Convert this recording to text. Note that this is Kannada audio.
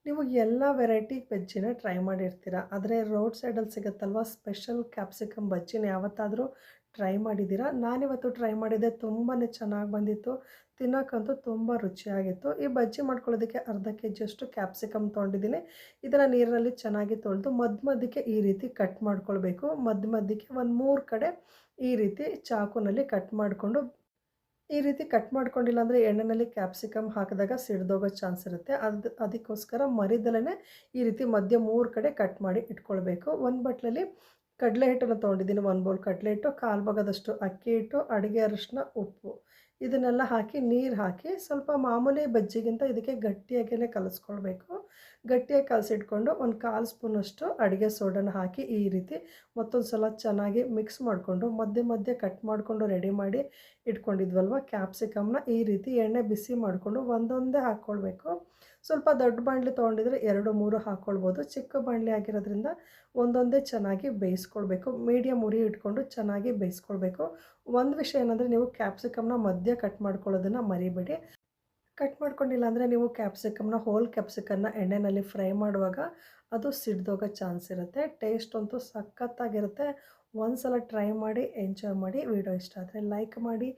ನೀವು ಎಲ್ಲ ವೆರೈಟಿ ಬಜ್ಜಿನ ಟ್ರೈ ಮಾಡಿರ್ತೀರ. ಆದರೆ ರೋಡ್ ಸೈಡಲ್ಲಿ ಸಿಗುತ್ತಲ್ವ ಸ್ಪೆಷಲ್ ಕ್ಯಾಪ್ಸಿಕಮ್ ಬಜ್ಜಿನ ಯಾವತ್ತಾದರೂ ಟ್ರೈ ಮಾಡಿದ್ದೀರಾ? ನಾನಿವತ್ತು ಟ್ರೈ ಮಾಡಿದ್ದೆ. ತುಂಬಾ ಚೆನ್ನಾಗಿ ಬಂದಿತ್ತು. ತಿನ್ನೋಕ್ಕಂತೂ ತುಂಬ ರುಚಿಯಾಗಿತ್ತು. ಈ ಬಜ್ಜಿ ಮಾಡ್ಕೊಳ್ಳೋದಕ್ಕೆ ಅರ್ಧ ಕೆಜಿಯಷ್ಟು ಕ್ಯಾಪ್ಸಿಕಮ್ ತೊಗೊಂಡಿದ್ದೀನಿ. ಇದನ್ನು ನೀರಿನಲ್ಲಿ ಚೆನ್ನಾಗಿ ತೊಳೆದು ಮಧ್ಯಕ್ಕೆ ಈ ರೀತಿ ಕಟ್ ಮಾಡ್ಕೊಳ್ಬೇಕು. ಮಧ್ಯಕ್ಕೆ ಒಂದು 3 ಕಡೆ ಈ ರೀತಿ ಚಾಕುನಲ್ಲಿ ಕಟ್ ಮಾಡಿಕೊಂಡು ಈ ರೀತಿ ಕಟ್ ಮಾಡ್ಕೊಂಡಿಲ್ಲ ಅಂದರೆ ಎಣ್ಣೆಯಲ್ಲಿ ಕ್ಯಾಪ್ಸಿಕಮ್ ಹಾಕಿದಾಗ ಸಿಡ್ದೋಗೋ ಚಾನ್ಸ್ ಇರುತ್ತೆ. ಅದಕ್ಕೋಸ್ಕರ ಮರಿದಲೇ ಈ ರೀತಿ ಮಧ್ಯ 3 ಕಡೆ ಕಟ್ ಮಾಡಿ ಇಟ್ಕೊಳ್ಬೇಕು. ಒಂದು ಬಟ್ಲಲ್ಲಿ ಕಡಲೆ ಹಿಟ್ಟನ್ನು ತೊಗೊಂಡಿದ್ದೀನಿ. 1 ಬೌಲ್ ಕಡಲೆ ಹಿಟ್ಟು, 1/4 ಭಾಗದಷ್ಟು ಅಕ್ಕಿ ಹಿಟ್ಟು, ಅಡುಗೆ ಅರಿಶಿನ, ಉಪ್ಪು ಇದನ್ನೆಲ್ಲ ಹಾಕಿ ನೀರು ಹಾಕಿ ಸ್ವಲ್ಪ ಮಾಮೂಲಿ ಬಜ್ಜಿಗಿಂತ ಇದಕ್ಕೆ ಗಟ್ಟಿಯಾಗಿಯೇ ಕಲಿಸ್ಕೊಳ್ಬೇಕು. ಗಟ್ಟಿಯಾಗಿ ಕಲಸಿಟ್ಕೊಂಡು ಒಂದು 1/4 ಸ್ಪೂನಷ್ಟು ಅಡುಗೆ ಸೋಡಾನ ಹಾಕಿ ಈ ರೀತಿ ಮತ್ತೊಂದು ಸಲ ಚೆನ್ನಾಗಿ ಮಿಕ್ಸ್ ಮಾಡಿಕೊಂಡು ಮಧ್ಯೆ ಕಟ್ ಮಾಡಿಕೊಂಡು ರೆಡಿ ಮಾಡಿ ಇಟ್ಕೊಂಡಿದ್ವಲ್ವ ಕ್ಯಾಪ್ಸಿಕಮ್ನ ಈ ರೀತಿ ಎಣ್ಣೆ ಬಿಸಿ ಮಾಡಿಕೊಂಡು ಒಂದೊಂದೇ ಹಾಕ್ಕೊಳ್ಬೇಕು. ಸ್ವಲ್ಪ ದೊಡ್ಡ ಬಾಣಲಿ ತೊಗೊಂಡಿದ್ರೆ 2, 3 ಹಾಕ್ಕೊಳ್ಬೋದು. ಚಿಕ್ಕ ಬಾಣಲಿ ಆಗಿರೋದ್ರಿಂದ ಒಂದೊಂದೇ ಚೆನ್ನಾಗಿ ಬೇಯಿಸ್ಕೊಳ್ಬೇಕು. ಮೀಡಿಯಮ್ ಉರಿ ಇಟ್ಕೊಂಡು ಚೆನ್ನಾಗಿ ಬೇಯಿಸ್ಕೊಳ್ಬೇಕು. ಒಂದು ವಿಷಯ ಏನಂದರೆ ನೀವು ಕ್ಯಾಪ್ಸಿಕಮ್ನ ಮಧ್ಯ ಕಟ್ ಮಾಡ್ಕೊಳ್ಳೋದನ್ನು ಮರಿಬೇಡಿ. ಕಟ್ ಮಾಡ್ಕೊಂಡಿಲ್ಲ ಅಂದರೆ ನೀವು ಕ್ಯಾಪ್ಸಿಕಮ್ನ ಹೋಲ್ ಕ್ಯಾಪ್ಸಿಕಮ್ನ ಎಣ್ಣೆಯಲ್ಲಿ ಫ್ರೈ ಮಾಡುವಾಗ ಅದು ಸಿಡ್ದೋಗೋ ಚಾನ್ಸ್ ಇರುತ್ತೆ. ಟೇಸ್ಟ್ ಅಂತೂ ಸಖತ್ತಾಗಿರುತ್ತೆ. ಒಂದು ಸಲ ಟ್ರೈ ಮಾಡಿ ಎಂಜಾಯ್ ಮಾಡಿ. ವಿಡಿಯೋ ಇಷ್ಟ ಆದರೆ ಲೈಕ್ ಮಾಡಿ.